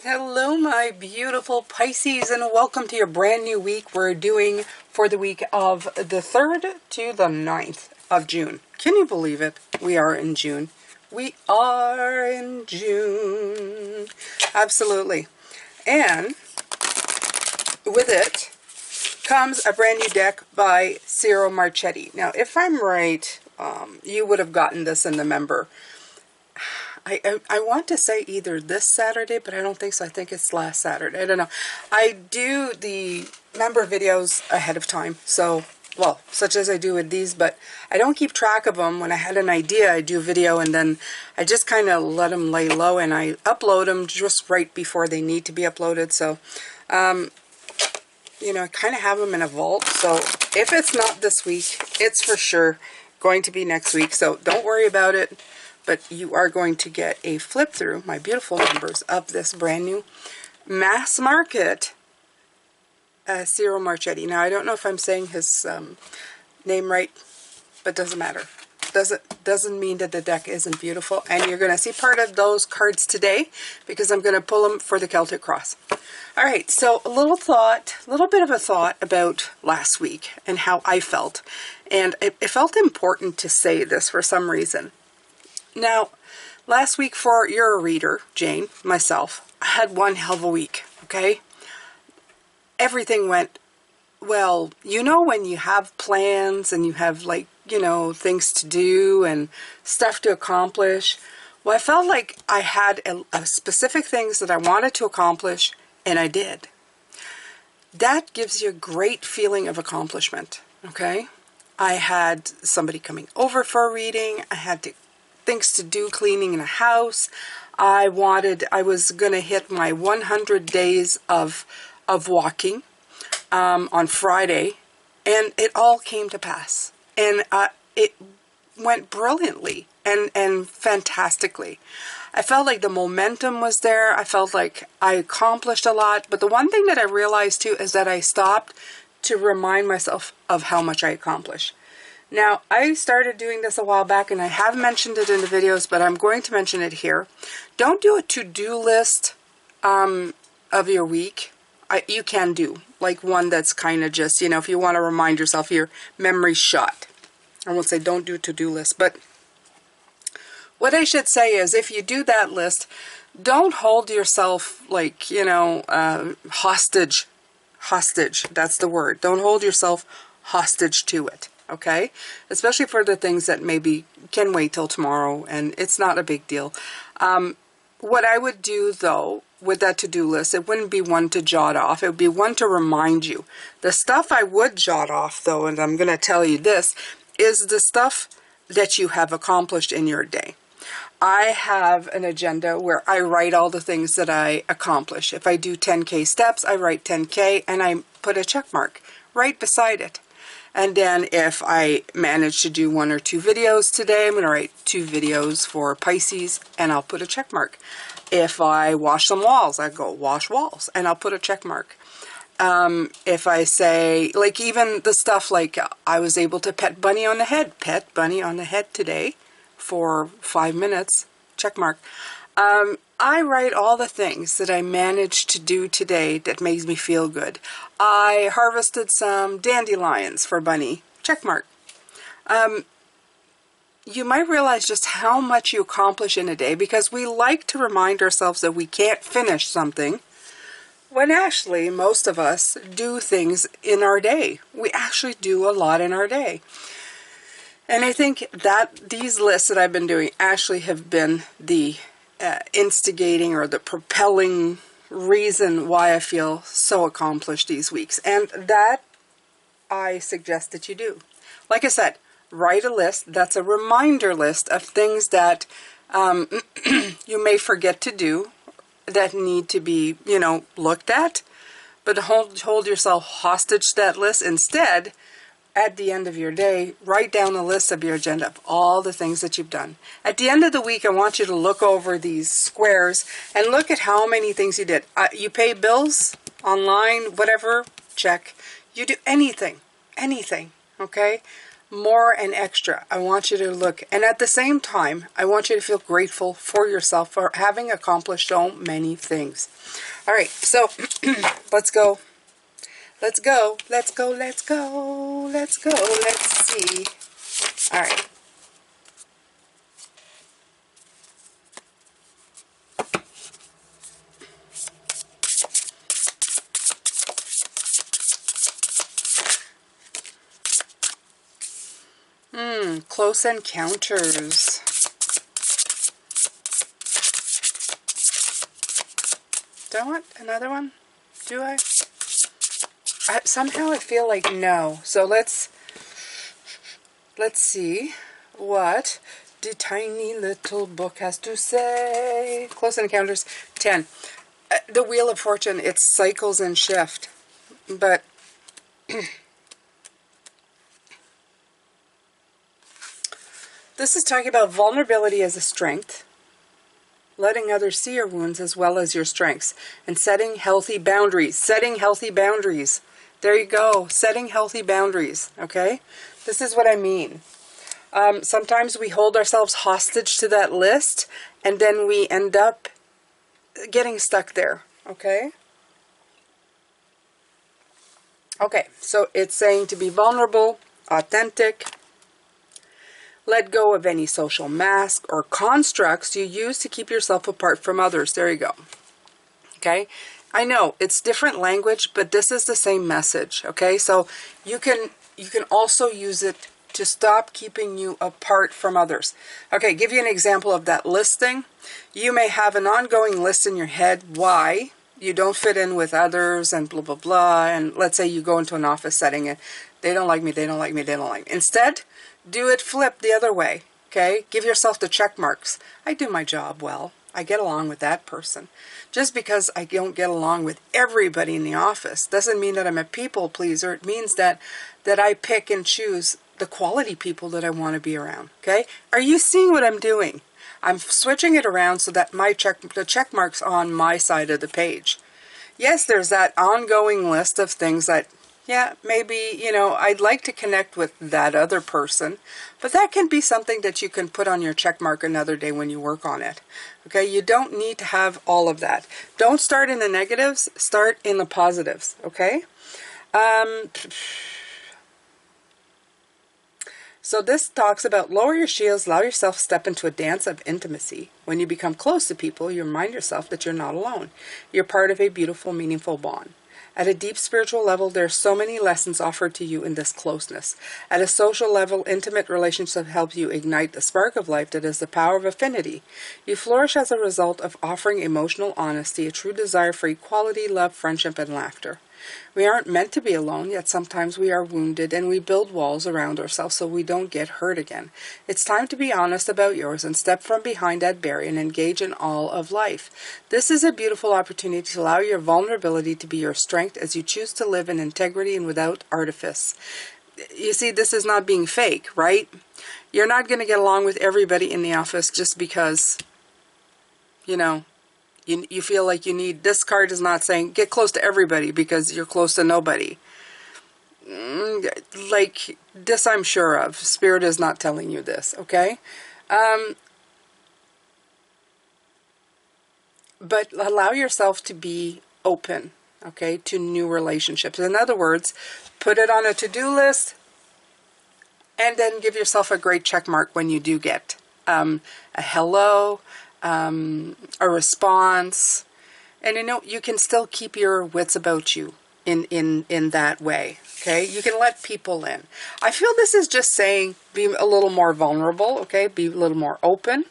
Hello, my beautiful Pisces, and welcome to your brand new week. We're doing for the week of the 3rd to the 9th of June. Can you believe it? We are in June. We are in June. Absolutely. And with it comes a brand new deck by Ciro Marchetti. Now, if I'm right, you would have gotten this in the member. I want to say either this Saturday, but I don't think so. I think it's last Saturday. I don't know. I do the member videos ahead of time. So, well, such as I do with these, but I don't keep track of them. When I had an idea, I do video, and then I just kind of let them lay low, and I upload them just right before they need to be uploaded. So, you know, I kind of have them in a vault. So if it's not this week, it's for sure going to be next week. So don't worry about it. But you are going to get a flip through, my beautiful numbers, of this brand new mass market Ciro Marchetti. Now, I don't know if I'm saying his name right, but doesn't matter. Doesn't mean that the deck isn't beautiful. And you're going to see part of those cards today because I'm going to pull them for the Celtic Cross. All right, so a little bit of a thought about last week and how I felt. And it felt important to say this for some reason. Now, last week for your reader, Jane, myself, I had one hell of a week, okay? Everything went, well, you know when you have plans and you have, like, you know, things to do and stuff to accomplish. Well, I felt like I had a specific things that I wanted to accomplish, and I did. That gives you a great feeling of accomplishment, okay? I had somebody coming over for a reading. I had things to do, cleaning in a house. I was going to hit my 100 days of walking on Friday, and it all came to pass. And it went brilliantly and fantastically. I felt like the momentum was there. I felt like I accomplished a lot. But the one thing that I realized too is that I stopped to remind myself of how much I accomplished. Now, I started doing this a while back, and I have mentioned it in the videos, but I'm going to mention it here. Don't do a to-do list of your week. You can do, like one that's kind of just, you know, if you want to remind yourself your memory's shot. I won't say don't do to-do list, but what I should say is if you do that list, don't hold yourself like, you know, hostage. Hostage, that's the word. Don't hold yourself hostage to it. Okay, especially for the things that maybe can wait till tomorrow, and it's not a big deal. What I would do, though, with that to-do list, it wouldn't be one to jot off. It would be one to remind you. The stuff I would jot off, though, and I'm going to tell you this, is the stuff that you have accomplished in your day. I have an agenda where I write all the things that I accomplish. If I do 10K steps, I write 10K, and I put a check mark right beside it. And then if I manage to do 1 or 2 videos today, I'm going to write 2 videos for Pisces, and I'll put a check mark. If I wash some walls, I go wash walls, and I'll put a check mark. If I say, like even the stuff like I was able to pet Bunny on the head today for 5 minutes, check mark. I write all the things that I managed to do today that makes me feel good. I harvested some dandelions for Bunny. Check mark. You might realize just how much you accomplish in a day because we like to remind ourselves that we can't finish something when actually most of us do things in our day. We actually do a lot in our day. And I think that these lists that I've been doing actually have been the instigating or the propelling reason why I feel so accomplished these weeks. And that I suggest that you do. Like I said, write a list. That's a reminder list of things that you may forget to do that need to be, you know, looked at. But hold yourself hostage to that list. Instead, at the end of your day, write down a list of your agenda of all the things that you've done. At the end of the week, I want you to look over these squares and look at how many things you did. You pay bills online, whatever, check. You do anything, okay? more and extra. I want you to look, and at the same time, I want you to feel grateful for yourself for having accomplished so many things. All right, so let's go. Let's go. Let's go. Let's go. Let's go. Let's see. All right. Close encounters. Do I want another one? Do I? Somehow I feel like no. So let's see what the tiny little book has to say. Close encounters. 10. The Wheel of Fortune, it cycles and shift. But this is talking about vulnerability as a strength, letting others see your wounds as well as your strengths, and setting healthy boundaries. Setting healthy boundaries. There you go. Setting healthy boundaries. Okay? This is what I mean. Sometimes we hold ourselves hostage to that list, and then we end up getting stuck there. Okay? Okay, so it's saying to be vulnerable, authentic, let go of any social mask or constructs you use to keep yourself apart from others. There you go. Okay? I know it's different language, but this is the same message. Okay? So you can also use it to stop keeping you apart from others. Okay, give you an example of that listing. You may have an ongoing list in your head why you don't fit in with others and blah, blah, blah. And let's say you go into an office setting and they don't like me, they don't like me, they don't like me. Instead, do it flip the other way, okay? Give yourself the check marks. I do my job well. I get along with that person. Just because I don't get along with everybody in the office doesn't mean that I'm a people pleaser. It means that I pick and choose the quality people that I want to be around, okay? Are you seeing what I'm doing? I'm switching it around so that the check mark's on my side of the page. Yes, there's that ongoing list of things that, yeah, maybe, I'd like to connect with that other person, but that can be something that you can put on your check mark another day when you work on it. Okay, you don't need to have all of that. Don't start in the negatives, start in the positives, okay? So this talks about lower your shields, allow yourself to step into a dance of intimacy. When you become close to people, you remind yourself that you're not alone. You're part of a beautiful, meaningful bond. At a deep spiritual level, there are so many lessons offered to you in this closeness. At a social level, intimate relationships help you ignite the spark of life that is the power of affinity. You flourish as a result of offering emotional honesty, a true desire for equality, love, friendship, and laughter. We aren't meant to be alone, yet sometimes we are wounded and we build walls around ourselves so we don't get hurt again. It's time to be honest about yours and step from behind that barrier and engage in all of life. This is a beautiful opportunity to allow your vulnerability to be your strength as you choose to live in integrity and without artifice. You see, this is not being fake, right? You're not going to get along with everybody in the office just because, you feel like you need. This card is not saying get close to everybody because you're close to nobody. Like this, I'm sure of. Spirit is not telling you this, okay? But allow yourself to be open, okay, to new relationships. In other words, put it on a to-do list and then give yourself a great check mark when you do get a hello, a response, and you can still keep your wits about you in that way. Okay, you can let people in. I feel this is just saying be a little more vulnerable. Okay, be a little more open.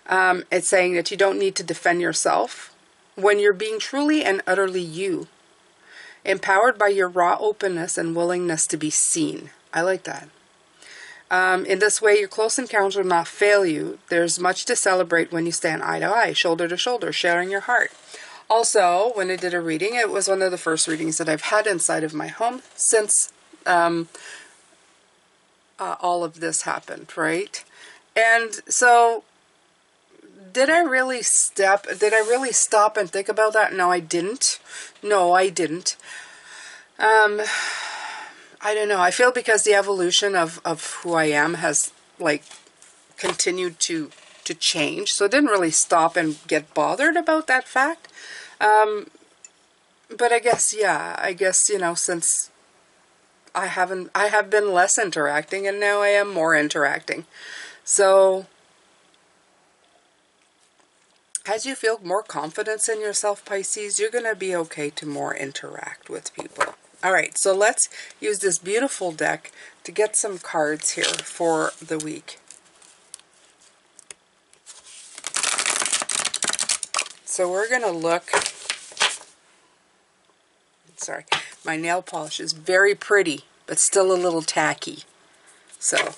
It's saying that you don't need to defend yourself when you're being truly and utterly you, empowered by your raw openness and willingness to be seen. I like that. In this way, your close encounter will not fail you. There's much to celebrate when you stand eye to eye, shoulder to shoulder, sharing your heart. Also, when I did a reading, it was one of the first readings that I've had inside of my home since all of this happened, right? And so, did I really stop and think about that? No, I didn't. I don't know. I feel because the evolution of who I am has, like, continued to change. So it didn't really stop and get bothered about that fact. But I guess, yeah, I guess, you know, since I have been less interacting and now I am more interacting. So as you feel more confidence in yourself, Pisces, you're going to be okay to more interact with people. All right, so let's use this beautiful deck to get some cards here for the week. So we're going to look, sorry, my nail polish is very pretty, but still a little tacky. So,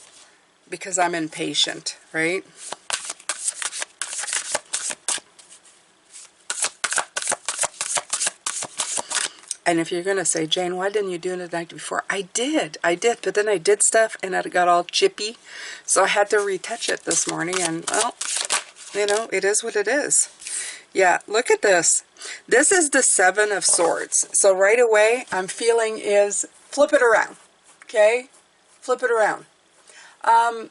because I'm impatient, right? And if you're going to say, Jane, why didn't you do it the night before? I did, but then I did stuff and it got all chippy. So I had to retouch it this morning and, well, you know, it is what it is. Yeah, look at this. This is the Seven of Swords. So right away, I'm feeling is flip it around, okay? Flip it around. I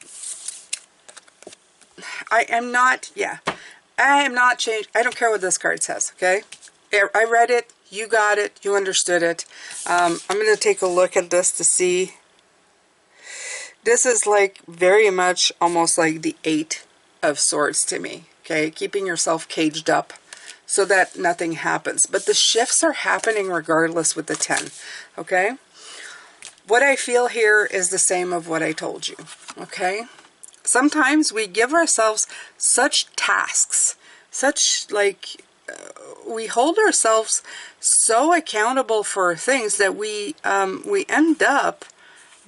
am not changed. I don't care what this card says, okay? I read it. You got it. You understood it. I'm going to take a look at this to see. This is like very much almost like the Eight of Swords to me. Okay, keeping yourself caged up so that nothing happens. But the shifts are happening regardless with the 10. Okay? What I feel here is the same of what I told you. Okay? Sometimes we give ourselves such tasks, such like... we hold ourselves so accountable for things that we end up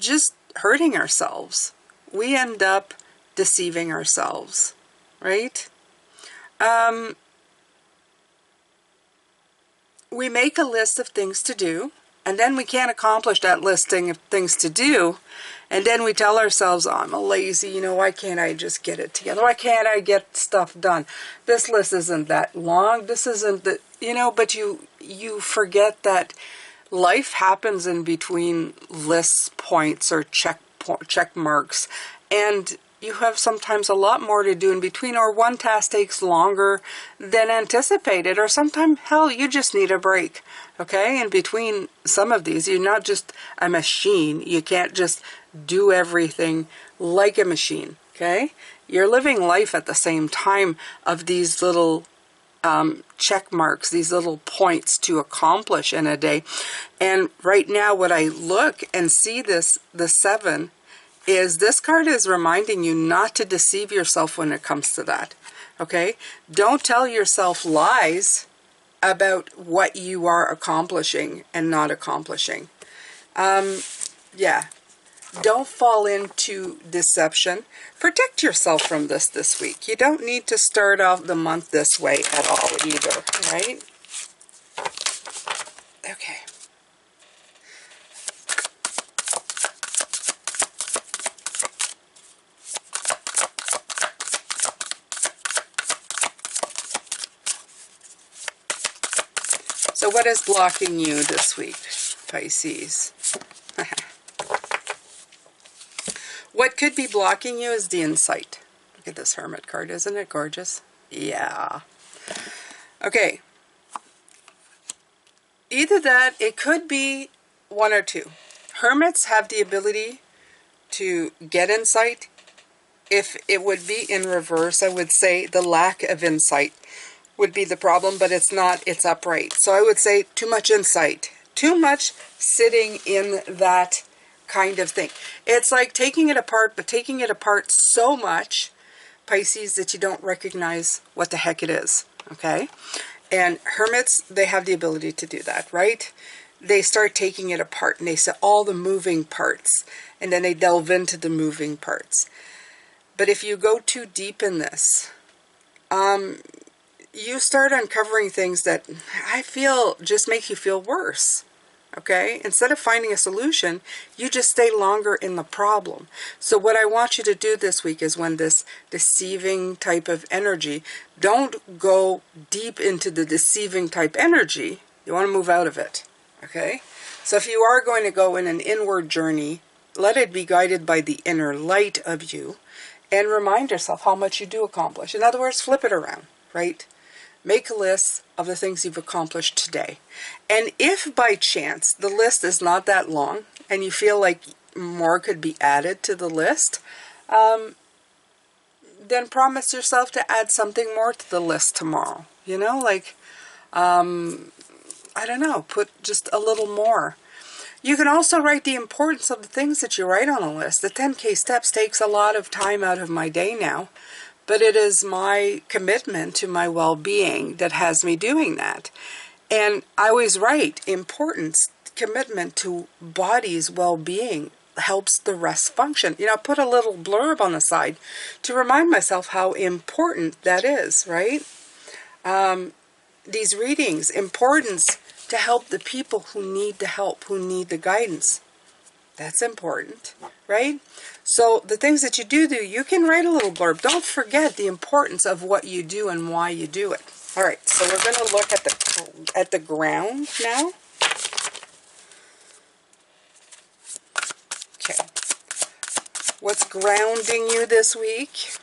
just hurting ourselves. We end up deceiving ourselves, right? We make a list of things to do, and then we can't accomplish that listing of things to do, and then we tell ourselves, oh, I'm a lazy, you know, why can't I just get it together? Why can't I get stuff done? This list isn't that long. This isn't the, you know, but you forget that life happens in between lists, points, or check marks, and you have sometimes a lot more to do in between, or one task takes longer than anticipated, or sometimes, hell, you just need a break, okay? In between some of these, you're not just a machine. You can't just do everything like a machine, okay? You're living life at the same time of these little check marks, these little points to accomplish in a day. And right now, what I look and see the 7, is this card is reminding you not to deceive yourself when it comes to that, okay? Don't tell yourself lies about what you are accomplishing and not accomplishing. Yeah, don't fall into deception. Protect yourself from this week. You don't need to start off the month this way at all either, right? Okay. So what is blocking you this week, Pisces? What could be blocking you is the insight. Look at this Hermit card. Isn't it gorgeous? Yeah. Okay. Either that, it could be one or two. Hermits have the ability to get insight. If it would be in reverse, I would say the lack of insight would be the problem, but it's not, it's upright. So I would say too much insight, too much sitting in that kind of thing. It's like taking it apart, but taking it apart so much, Pisces, that you don't recognize what the heck it is, okay? And hermits, they have the ability to do that, right? They start taking it apart, and they see all the moving parts, and then they delve into the moving parts. But if you go too deep in this, you start uncovering things that I feel just make you feel worse, okay? Instead of finding a solution, you just stay longer in the problem. So what I want you to do this week is when this deceiving type of energy, don't go deep into the deceiving type energy. You want to move out of it, okay? So if you are going to go in an inward journey, let it be guided by the inner light of you, and remind yourself how much you do accomplish. In other words, flip it around, right? Make a list of the things you've accomplished today. And if by chance the list is not that long and you feel like more could be added to the list, then promise yourself to add something more to the list tomorrow. You know, like, I don't know, put just a little more. You can also write the importance of the things that you write on a list. The 10K steps takes a lot of time out of my day now, but it is my commitment to my well-being that has me doing that. And I always write importance, commitment to body's well-being helps the rest function. You know, put a little blurb on the side to remind myself how important that is, right? These readings, importance to help the people who need the help, who need the guidance. That's important, right? So the things that you do, you can write a little blurb. Don't forget the importance of what you do and why you do it. All right, so we're going to look at the ground now. Okay. What's grounding you this week?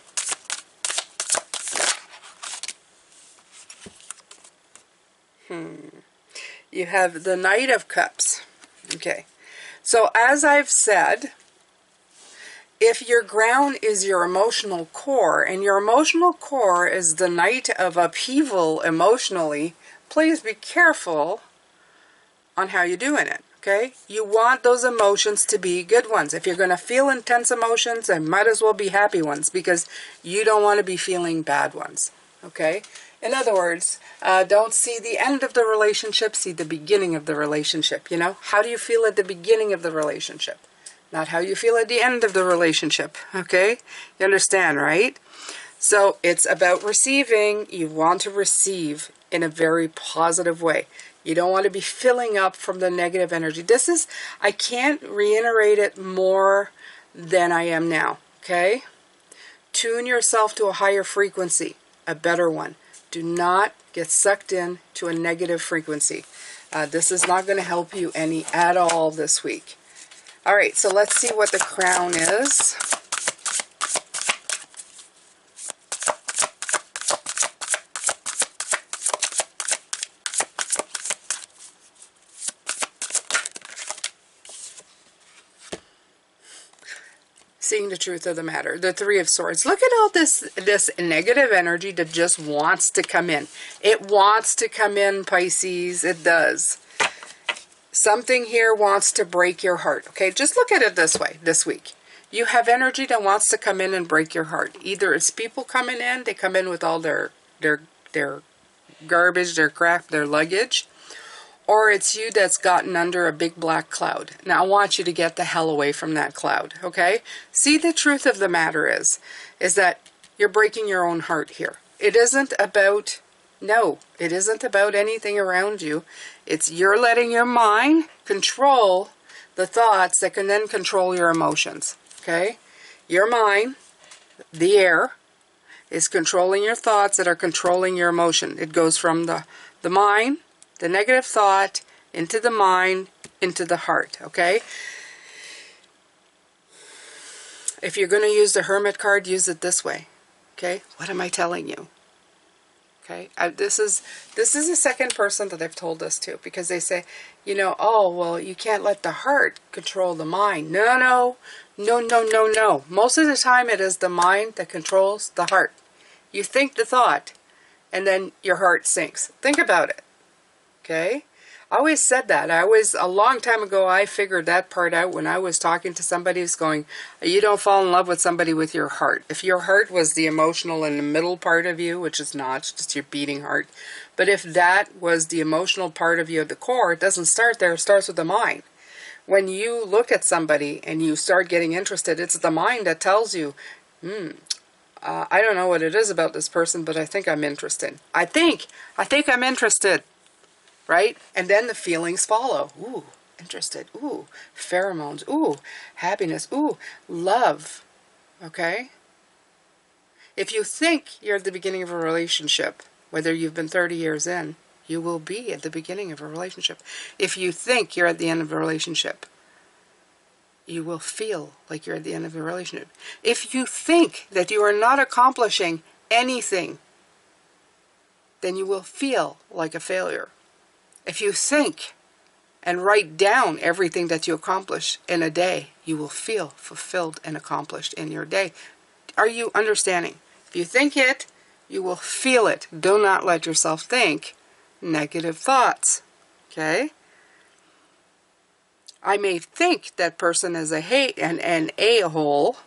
You have the Knight of Cups. Okay. So as I've said, if your ground is your emotional core, and your emotional core is the night of upheaval emotionally, please be careful on how you're doing it, okay? You want those emotions to be good ones. If you're going to feel intense emotions, they might as well be happy ones, because you don't want to be feeling bad ones, okay? In other words, don't see the end of the relationship, see the beginning of the relationship, you know? How do you feel at the beginning of the relationship? Not how you feel at the end of the relationship, okay? You understand, right? So it's about receiving. You want to receive in a very positive way. You don't want to be filling up from the negative energy. This is, I can't reiterate it more than I am now, okay? Tune yourself to a higher frequency, a better one. Do not get sucked in to a negative frequency. This is not going to help you any at all this week. All right, so let's see what the crown is. Seeing the truth of the matter. The Three of Swords. Look at all this negative energy that just wants to come in. It wants to come in, Pisces. It does. Something here wants to break your heart. Okay, just look at it this way this week. You have energy that wants to come in and break your heart. Either it's people coming in, they come in with all their garbage, their crap, their luggage, or it's you that's gotten under a big black cloud. Now I want you to get the hell away from that cloud, okay? See, the truth of the matter is that you're breaking your own heart here. It isn't about, no, it isn't about anything around you. It's you're letting your mind control the thoughts that can then control your emotions, okay? Your mind, the air, is controlling your thoughts that are controlling your emotion. It goes from the mind, the negative thought, into the mind, into the heart, okay? If you're going to use the Hermit card, use it this way, okay? What am I telling you? Okay, this is the second person that I've told this to, because they say, you know, oh, well, you can't let the heart control the mind. No. Most of the time it is the mind that controls the heart. You think the thought, and then your heart sinks. Think about it. Okay? I always said that. A long time ago, I figured that part out when I was talking to somebody who's going, you don't fall in love with somebody with your heart. If your heart was the emotional and the middle part of you, which is not, it's just your beating heart, but if that was the emotional part of you at the core, it doesn't start there, it starts with the mind. When you look at somebody and you start getting interested, it's the mind that tells you, I don't know what it is about this person, but I think I'm interested. I think I'm interested. Right? And then the feelings follow. Ooh, interested. Ooh, pheromones. Ooh, happiness. Ooh, love. Okay? If you think you're at the beginning of a relationship, whether you've been 30 years in, you will be at the beginning of a relationship. If you think you're at the end of a relationship, you will feel like you're at the end of a relationship. If you think that you are not accomplishing anything, then you will feel like a failure. If you think and write down everything that you accomplish in a day, you will feel fulfilled and accomplished in your day. Are you understanding? If you think it, you will feel it. Do not let yourself think negative thoughts. Okay? I may think that person is an a-hole,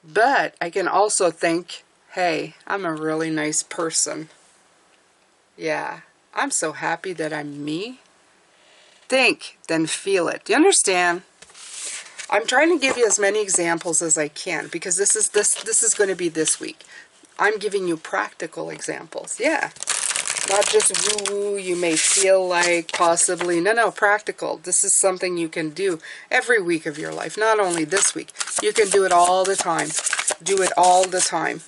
but I can also think, hey, I'm a really nice person. Yeah, I'm so happy that I'm me. Think, then feel it. Do you understand? I'm trying to give you as many examples as I can because this is going to be this week. I'm giving you practical examples. Yeah. Not just woo-woo, you may feel like possibly. No, practical. This is something you can do every week of your life. Not only this week. You can do it all the time. Do it all the time.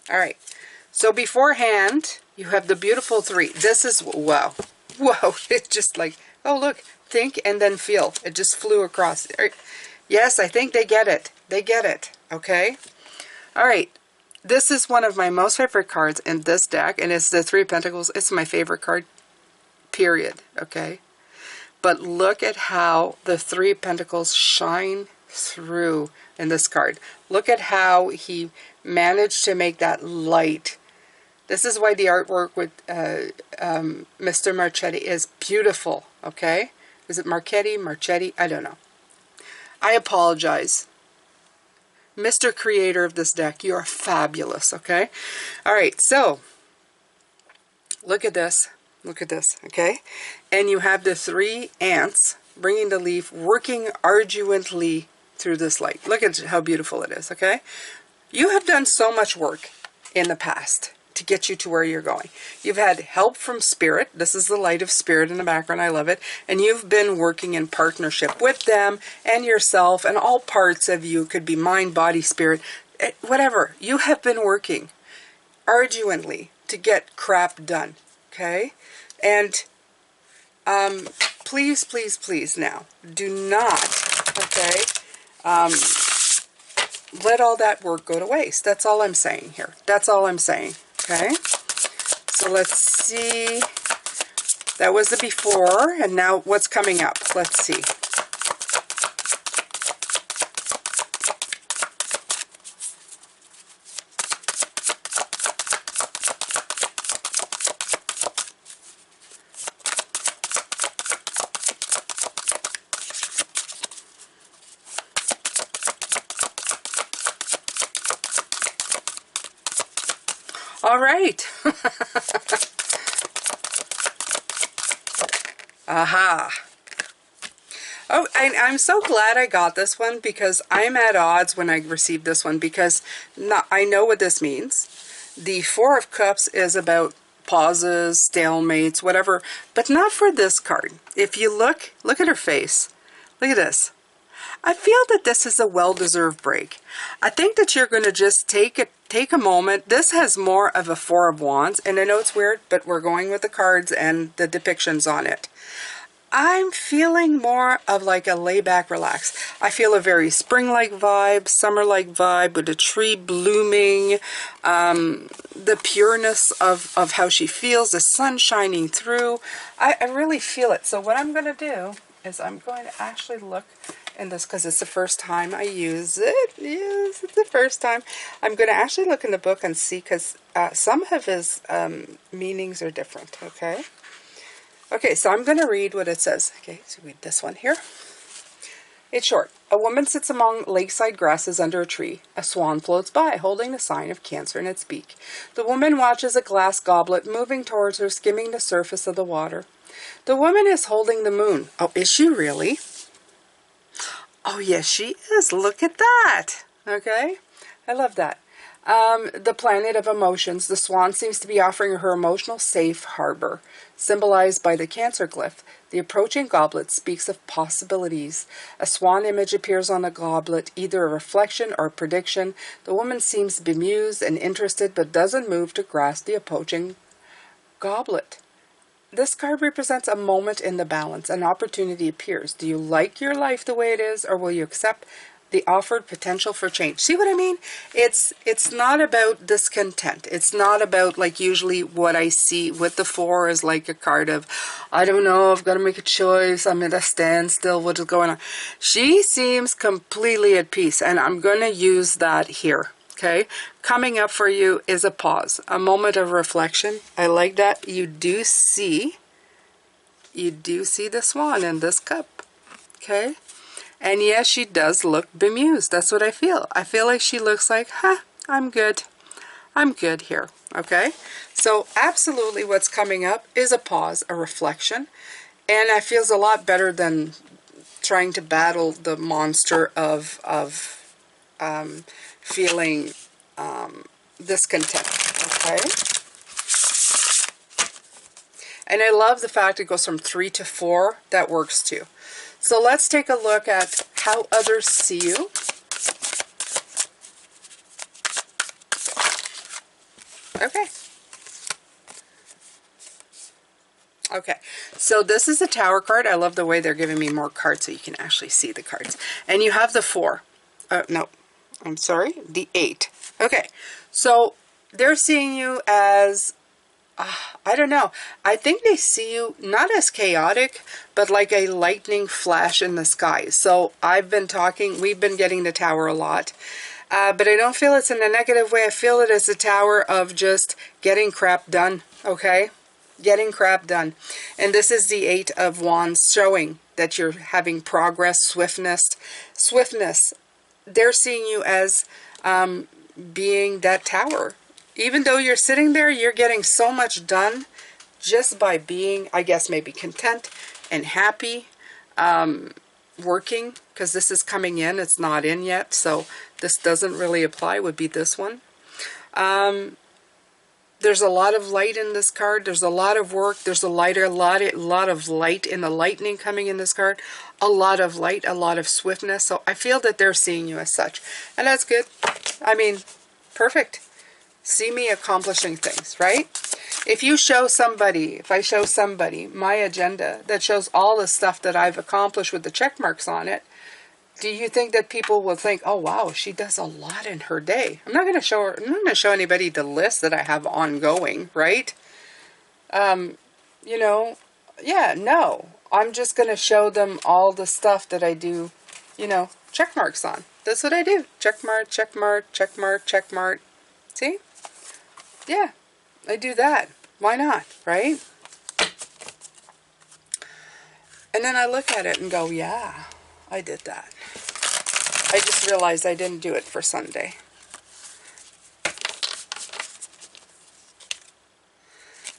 All right. So beforehand, you have the beautiful 3. This is, wow. Whoa. It's just like, oh, look. Think and then feel. It just flew across. Yes, I think they get it. They get it. Okay? All right. This is one of my most favorite cards in this deck, and it's the 3 of Pentacles. It's my favorite card, period. Okay? But look at how the 3 of Pentacles shine through in this card. Look at how he managed to make that light. This is why the artwork with Mr. Marchetti is beautiful, okay? Is it Marchetti? I don't know. I apologize. Mr. Creator of this deck, you are fabulous, okay? All right, so look at this. Look at this, okay? And you have the 3 ants bringing the leaf, working arduously through this light. Look at how beautiful it is, okay? You have done so much work in the past to get you to where you're going. You've had help from Spirit. This is the light of Spirit in the background. I love it. And you've been working in partnership with them and yourself and all parts of you. Could be mind, body, spirit, whatever. You have been working arduously to get crap done. Okay? And please, please, please now, do not, okay, let all that work go to waste. That's all I'm saying here. That's all I'm saying. Okay? So let's see. That was the before, and now what's coming up? Let's see. All right. Aha. Oh, I'm so glad I got this one because I'm at odds when I received this one because I know what this means. The 4 of Cups is about pauses, stalemates, whatever, but not for this card. If you look at her face. Look at this. I feel that this is a well-deserved break. I think that you're going to just take a moment. This has more of a 4 of Wands, and I know it's weird, but we're going with the cards and the depictions on it. I'm feeling more of like a lay-back, relax. I feel a very spring-like vibe, summer-like vibe with a tree blooming, the pureness of how she feels, the sun shining through. I really feel it. So what I'm going to do is I'm going to actually look in this because it's the first time I use it. Yes, it's the first time. I'm going to actually look in the book and see because some of his meanings are different, okay? Okay, so I'm going to read what it says. Okay, so read this one here. It's short. A woman sits among lakeside grasses under a tree. A swan floats by, holding the sign of Cancer in its beak. The woman watches a glass goblet moving towards her, skimming the surface of the water. The woman is holding the moon. Oh, is she really? Oh, yes, she is. Look at that. Okay, I love that. The planet of emotions. The swan seems to be offering her emotional safe harbor, symbolized by the Cancer glyph. The approaching goblet speaks of possibilities. A swan image appears on the goblet, either a reflection or a prediction. The woman seems bemused and interested, but doesn't move to grasp the approaching goblet. This card represents a moment in the balance. An opportunity appears. Do you like your life the way it is, or will you accept the offered potential for change? See what I mean? It's not about discontent. It's not about, like, usually what I see with the 4 is like a card of, I don't know, I've got to make a choice, I'm at a standstill, what is going on? She seems completely at peace, and I'm going to use that here. Okay, coming up for you is a pause, a moment of reflection. I like that. You do see the swan in this cup. Okay, and yes, she does look bemused. That's what I feel. I feel like she looks like, huh, I'm good. I'm good here. Okay, so absolutely what's coming up is a pause, a reflection, and it feels a lot better than trying to battle the monster of feeling discontent. Okay, and I love the fact it goes from 3 to 4. That works too. So let's take a look at how others see you. Okay. Okay, so this is the Tower card. I love the way they're giving me more cards so you can actually see the cards. And you have the 4. No, I'm sorry, the 8. Okay, so they're seeing you as, I don't know. I think they see you not as chaotic, but like a lightning flash in the sky. So we've been getting the Tower a lot. But I don't feel it's in a negative way. I feel it as a Tower of just getting crap done, okay? Getting crap done. And this is the 8 of Wands, showing that you're having progress, swiftness. They're seeing you as being that Tower. Even though you're sitting there, you're getting so much done just by being, I guess, maybe content and happy, working, because this is coming in. It's not in yet, so this doesn't really apply, would be this one. There's a lot of light in this card. There's a lot of work. There's a lot of light in the lightning coming in this card. A lot of light, a lot of swiftness. So I feel that they're seeing you as such. And that's good. I mean, perfect. See me accomplishing things, right? If I show somebody my agenda that shows all the stuff that I've accomplished with the check marks on it, do you think that people will think, oh, wow, she does a lot in her day? I'm not going to show anybody the list that I have ongoing, right? You know, yeah, no. I'm just going to show them all the stuff that I do, you know, check marks on. That's what I do. Check mark, check mark, check mark, check mark. See? Yeah, I do that. Why not, right? And then I look at it and go, yeah, I did that. I just realized I didn't do it for Sunday.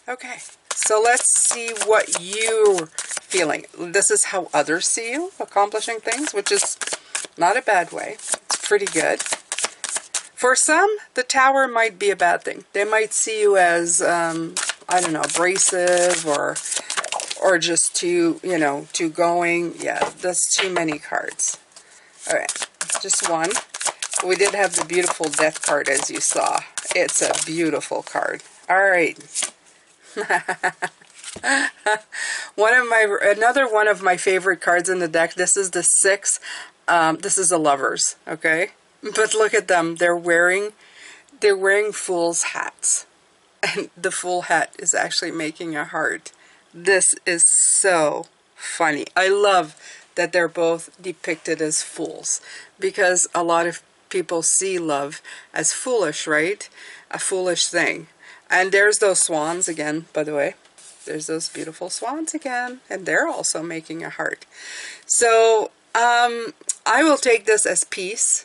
Okay, so let's see what you're feeling. This is how others see you accomplishing things, which is not a bad way. It's pretty good. For some, the Tower might be a bad thing. They might see you as, I don't know, abrasive or just too, you know, too going. Yeah, that's too many cards. All right, just one. We did have the beautiful Death card, as you saw. It's a beautiful card. All right. Another one of my favorite cards in the deck. This is the 6. This is the Lovers, okay? But look at them. They're wearing fool's hats. And the fool hat is actually making a heart. This is so funny. I love that they're both depicted as fools, because a lot of people see love as foolish, right? A foolish thing. And there's those swans again, by the way. There's those beautiful swans again, and they're also making a heart. So I will take this as peace.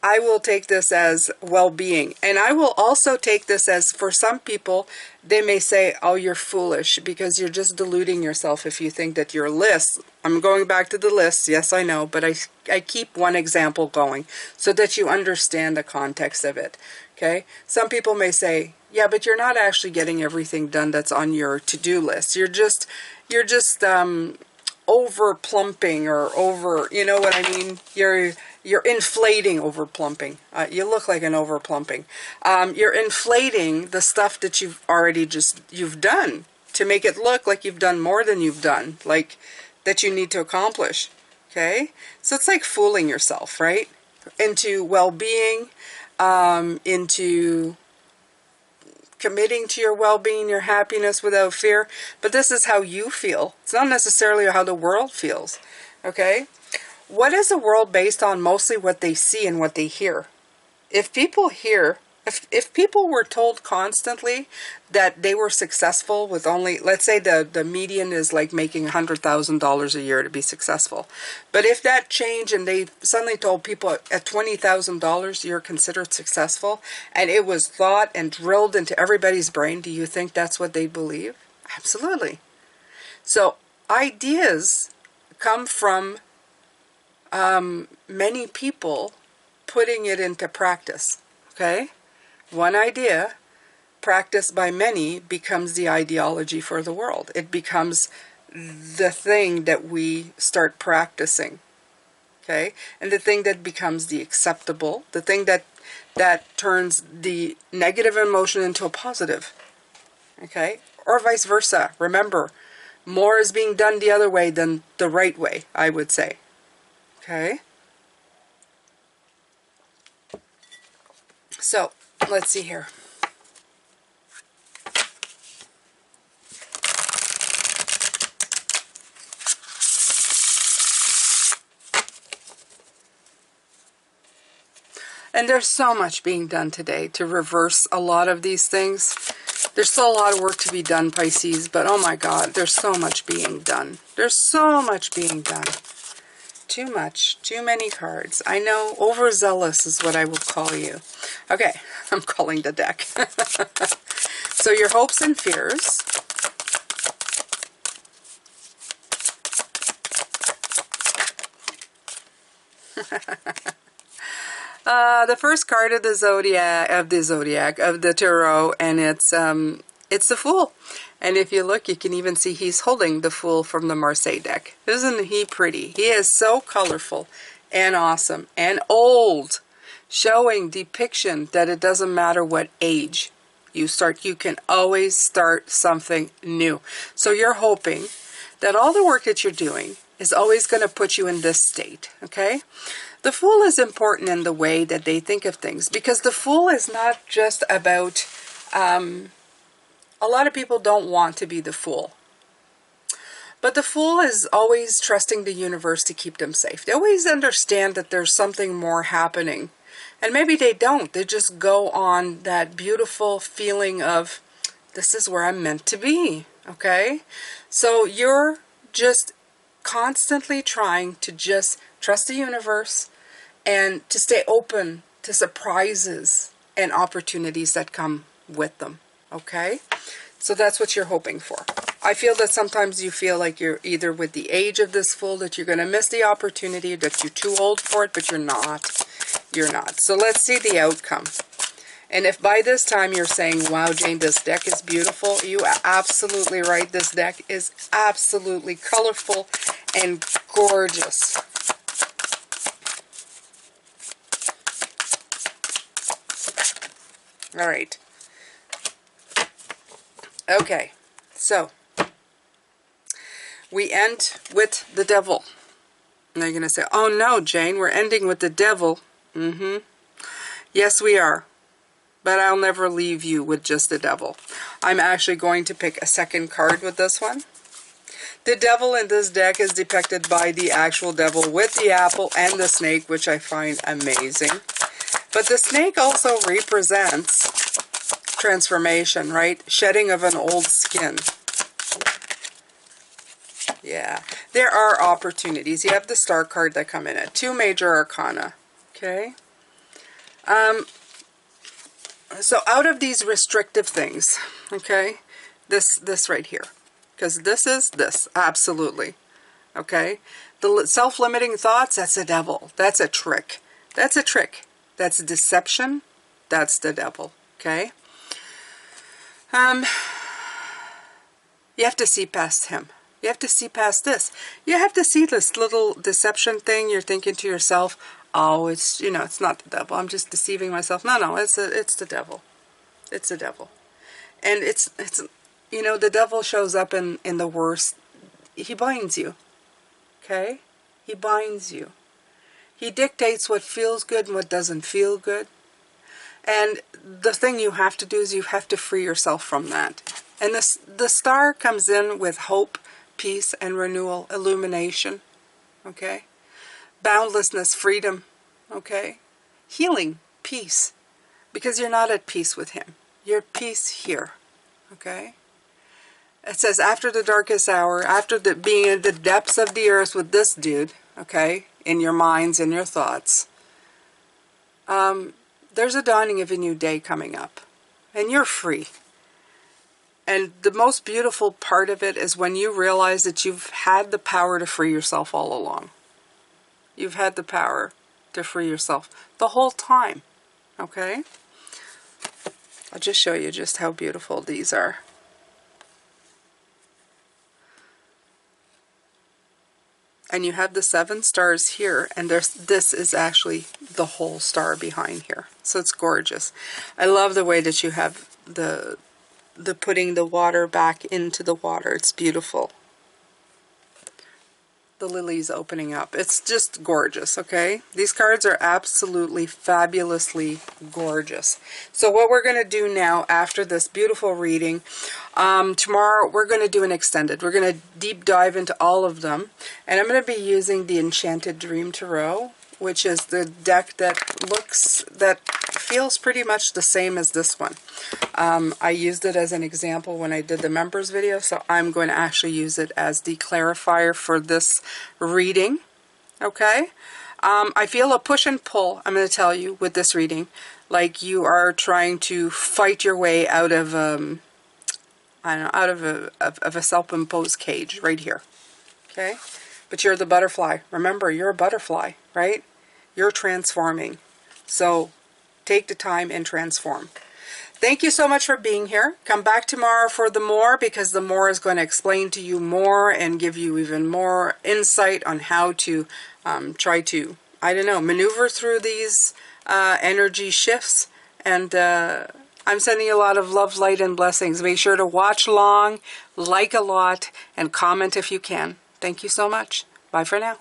I will take this as well-being. And I will also take this as, for some people, they may say, oh, you're foolish because you're just deluding yourself if you think that your list I'm going back to the list, yes I know, but I keep one example going so that you understand the context of it, okay? Some people may say, yeah, but you're not actually getting everything done that's on your to-do list. You're just over plumping or over, you know what I mean? You're inflating over plumping. You look like an over plumping. You're inflating the stuff that you've already you've done to make it look like you've done more than you've done, like that you need to accomplish. Okay? So it's like fooling yourself, right? Into well-being, into committing to your well-being, your happiness without fear. But this is how you feel. It's not necessarily how the world feels. Okay? What is the world based on? Mostly what they see and what they hear. If people hear, if people were told constantly that they were successful with only, let's say the median is like making $100,000 a year to be successful. But if that changed and they suddenly told people at $20,000 you're considered successful, and it was thought and drilled into everybody's brain, do you think that's what they believe? Absolutely. So ideas come from many people putting it into practice. Okay? One idea practiced by many becomes the ideology for the world. It becomes the thing that we start practicing. Okay? And the thing that becomes the acceptable, the thing that turns the negative emotion into a positive. Okay? Or vice versa. Remember, more is being done the other way than the right way, I would say. Okay? So, let's see here. And there's so much being done today to reverse a lot of these things. There's still a lot of work to be done, Pisces, but oh my God, there's so much being done. There's so much being done. Too much. Too many cards. I know, overzealous is what I will call you. Okay, I'm calling the deck. So your hopes and fears. The first card of the zodiac, of the tarot, and it's the Fool. And if you look, you can even see he's holding the Fool from the Marseille deck. Isn't he pretty? He is so colorful and awesome and old, showing depiction that it doesn't matter what age you start, you can always start something new. So you're hoping that all the work that you're doing is always going to put you in this state, okay? The Fool is important in the way that they think of things, because the Fool is not just about, a lot of people don't want to be the Fool. But the Fool is always trusting the universe to keep them safe. They always understand that there's something more happening. And maybe they don't. They just go on that beautiful feeling of, this is where I'm meant to be, okay? So you're just constantly trying to just trust the universe and to stay open to surprises and opportunities that come with them, okay? So that's what you're hoping for. I feel that sometimes you feel like you're either with the age of this Fool that you're going to miss the opportunity, that you're too old for it, but you're not. You're not. So let's see the outcome. And if by this time you're saying, wow, Jane, this deck is beautiful, you are absolutely right. This deck is absolutely colorful and gorgeous. All right. Okay. So we end with the Devil. And they're going to say, oh no, Jane, we're ending with the Devil. Yes, we are. But I'll never leave you with just the Devil. I'm actually going to pick a second card with this one. The Devil in this deck is depicted by the actual devil with the apple and the snake, which I find amazing. But the snake also represents transformation, right? Shedding of an old skin. Yeah, there are opportunities. You have the Star card that come in it. 2 major arcana. Okay. So out of these restrictive things, okay, this right here, because this is this, absolutely. okay? The self-limiting thoughts, that's the devil. That's a trick. That's a trick. That's deception. That's the devil, okay? You have to see past him. You have to see past this. You have to see this little deception thing. You're thinking to yourself, oh, it's, you know, it's not the devil. I'm just deceiving myself. No, it's the devil. It's the devil. And it's you know, the devil shows up in the worst. He binds you, okay? He binds you. He dictates what feels good and what doesn't feel good. And the thing you have to do is you have to free yourself from that. And the star comes in with hope, peace, and renewal, illumination, okay? Boundlessness, freedom, okay? Healing, peace, because you're not at peace with him. You're at peace here, okay? It says, after the darkest hour, after being in the depths of the earth with this dude, okay, in your minds and your thoughts, there's a dawning of a new day coming up, and you're free. And the most beautiful part of it is when you realize that you've had the power to free yourself all along. You've had the power to free yourself the whole time, okay? I'll just show you just how beautiful these are. And you have the 7 stars here, and this is actually the whole star behind here. So it's gorgeous. I love the way that you have the putting the water back into the water. It's beautiful. The lilies opening up. It's just gorgeous, okay? These cards are absolutely fabulously gorgeous. So what we're going to do now after this beautiful reading, tomorrow we're going to do an extended. We're going to deep dive into all of them. And I'm going to be using the Enchanted Dream Tarot, which is the deck that feels pretty much the same as this one. I used it as an example when I did the members video, so I'm going to actually use it as the clarifier for this reading, okay? I feel a push and pull, I'm going to tell you, with this reading, like you are trying to fight your way out of, I don't know, out of a self-imposed cage right here, okay? But you're the butterfly. Remember, you're a butterfly, right? You're transforming. So take the time and transform. Thank you so much for being here. Come back tomorrow for the more, because the more is going to explain to you more and give you even more insight on how to try to, I don't know, maneuver through these energy shifts. And I'm sending you a lot of love, light, and blessings. Make sure to watch long, like a lot, and comment if you can. Thank you so much. Bye for now.